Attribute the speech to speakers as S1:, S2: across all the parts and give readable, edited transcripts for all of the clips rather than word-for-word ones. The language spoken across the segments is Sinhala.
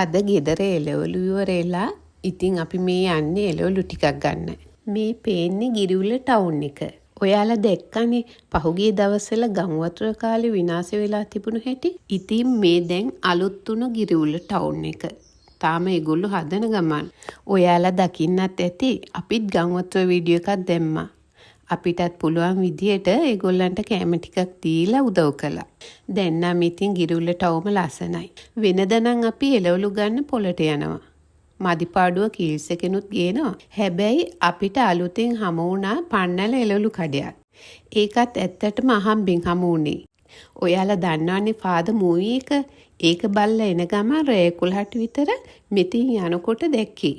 S1: අද ගෙදර එළවලු ඉවරලා ඉතින් අපි මේ යන්නේ එළවලු ටිකක් ගන්න. මේ පේන්නේ ගිරිඋල්ල ටවුන් එක. ඔයාලා දැක්කනේ පහුගිය දවස්වල ගම් වතුර කාලේ විනාශ වෙලා තිබුණු හැටි. ඉතින් මේ දැන් අලුත් වුණු ගිරිඋල්ල ටවුන් එක. තාම ඒගොල්ලෝ හදන ගමන්. ඔයාලා දකින්නත් ඇති අපිත් ගම් වතුර වීඩියෝ එකක් දැම්මා. අපිටත් පුළුවන් විදියට ඒගොල්ලන්ට කැම ටිකක් දීලා උදව් කළා. දැන් නම් ඉතින් ගිරිඋල්ල ටවුම ලස්සනයි. වෙනද නම් අපි එළවලු ගන්න පොළට යනවා. මදිපාඩුව කීල්ස් එකෙනුත් ගේනවා. හැබැයි අපිට අලුතෙන් හමු වුණා පන්නල එළවලු කඩයක්. ඒකත් ඇත්තටම අහම්බෙන් හමු වුණේ. ඔයාලා දන්නවනේ ෆාදර් මූවි එක. ඒක බලලා එන ගමන් රෑ 11ට විතර මෙතින් යනකොට දැක්කේ.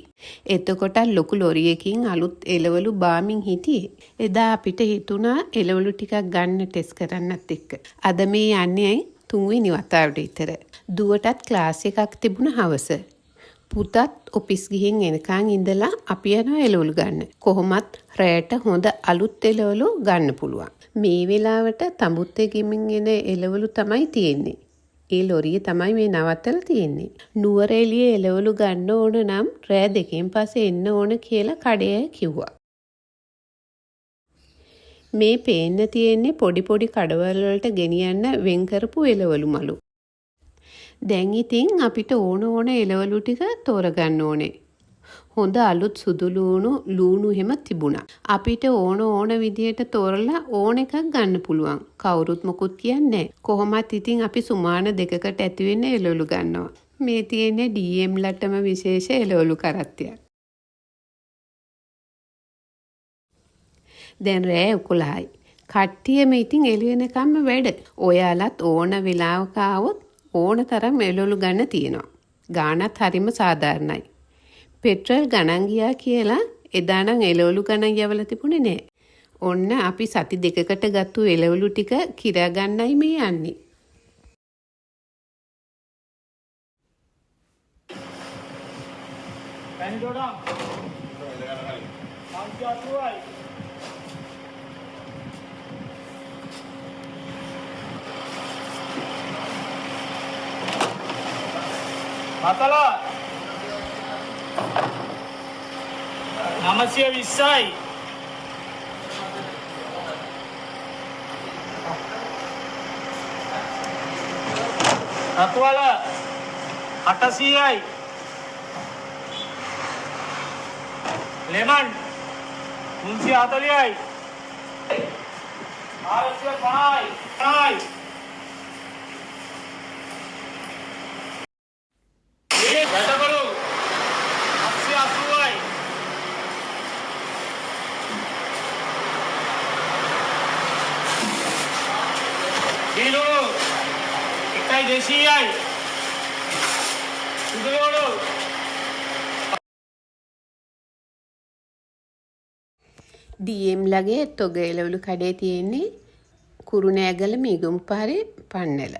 S1: එතකොට ලොකු ලොරියකින් අලුත් එළවලු බාමින් හිටියේ. එදා අපිට හිතුණා එළවලු ටිකක් ගන්න ටෙස්ට් කරන්නත් එක්ක. අද මේ යන්නේ 3 වෙනි වතාවට විතර. දුවටත් ක්ලාස් එකක් තිබුණ හවස. පුතත් ඔෆිස් ගිහින් එනකන් ඉඳලා අපි යනවා එළවලු ගන්න. කොහොමත් රෑට හොඳ අලුත් එළවලු ගන්න පුළුවන්. මේ වෙලාවට තඹුත් ගෙමින් එන එළවලු තමයි තියෙන්නේ. ඒ ලොරිය තමයි මේ නවත්තලා තියෙන්නේ. නුවර එළියේ එළවලු ගන්න ඕන නම් රෑ 2න් පස්සේ එන්න ඕන කියලා කඩේ කිව්වා. මේ පේන්න තියෙන්නේ පොඩි පොඩි කඩවල වලට ගෙනියන්න වෙන් කරපු එළවලු මලු. දැන් ඉතින් අපිට ඕන එළවලු ටික තෝරගන්න ඕනේ. හොඳ අලුත් සුදු ලූණු එහෙම තිබුණා. අපිට ඕන විදියට තෝරලා ඕන එකක් ගන්න පුළුවන්. කවුරුත් මොකුත් කියන්නේ නැහැ. කොහොමත් ඉතින් අපි සුමාන 2කට ඇති වෙන්න එළවලු ගන්නවා. මේ තියෙන්නේ DM ලටම විශේෂ එළවලු කරත්තයක්. දැන් රෑ 11යි. කට්ටියම ඉතින් එළි වෙනකම්ම වැඩ. ඔයාලත් ඕන වෙලාවක ආවොත් ඕන තරම් එළවලු ගන්න තියෙනවා. ගාණත් හරිම සාධාරණයි. පෙට්‍රල් ගණන් ගියා කියලා එදා නම් එළවලු ගණන් යවලා තිබුණේ නෑ. ඔන්න අපි සති 2කට ගත්තු එළවලු ටික කිරා ගන්නයි මේ යන්නේ.
S2: මතලා 920යි රතුවල 800යි ලෙමන් 340යි 450යි වැටකරු 780යි කිලෝ 1200යි සුදුලෝඩු
S1: DM ලගේ තොග එළවලු කඩේ තියෙන්නේ කුරුණෑගල මීගමු පාරේ පන්නල.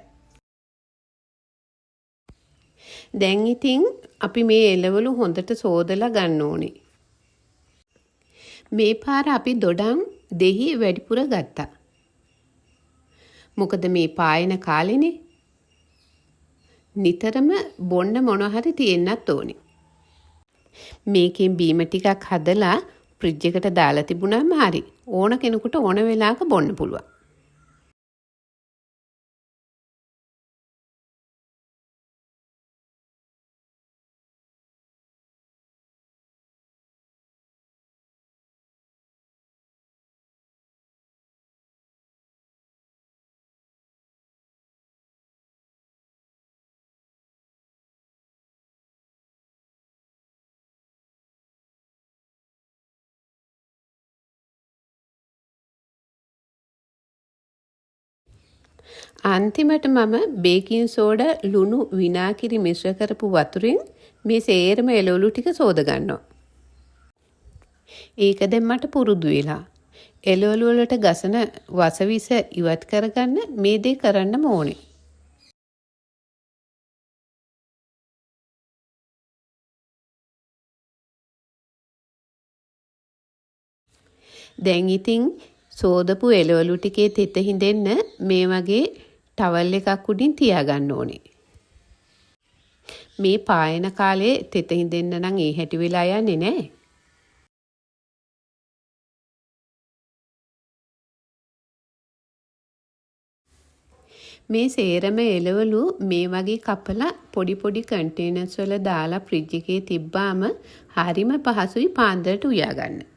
S1: දැන් ඉතින් අපි මේ එළවලු හොඳට සෝදලා ගන්න ඕනේ. මේ පාර අපි දොඩම් දෙහි වැඩිපුර ගත්තා. මොකද මේ පායන කාලෙනේ නිතරම බොන්න මොන හරි තියෙන්නත් ඕනේ. මේකෙන් බීම ටිකක් හදලා ෆ්‍රිජ් එකට දාලා තිබුණාම හරි ඕන කෙනෙකුට ඕන වෙලාවක බොන්න පුළුවන්. අන්තිමට මම බේකින් සෝඩා ලුණු විනාකිරි මිශ්‍ර කරපු වතුරෙන් මේ සේරම එළවලු ටික සෝද ගන්නවා. ඒක දැන් මට පුරුදු වෙලා. එළවලු වලට ගසන වසවිස ඉවත් කරගන්න මේ දේ කරන්නම ඕනේ. දැන් ඉතින් සෝදපු එළවලු ටිකේ තෙත හිඳෙන්න මේ වගේ ටවල් එකක් උඩින් තියාගන්න ඕනේ. මේ පායන කාලේ තෙත හිඳෙන්න නම් ඒ හැටි වෙලා යන්නේ නැහැ. මේ සේරම එළවලු මේ වගේ කපලා පොඩි පොඩි කන්ටේනර්ස් වල දාලා ෆ්‍රිජ් එකේ තිබ්බාම හරිම පහසුයි පාන්දරට උයා ගන්න.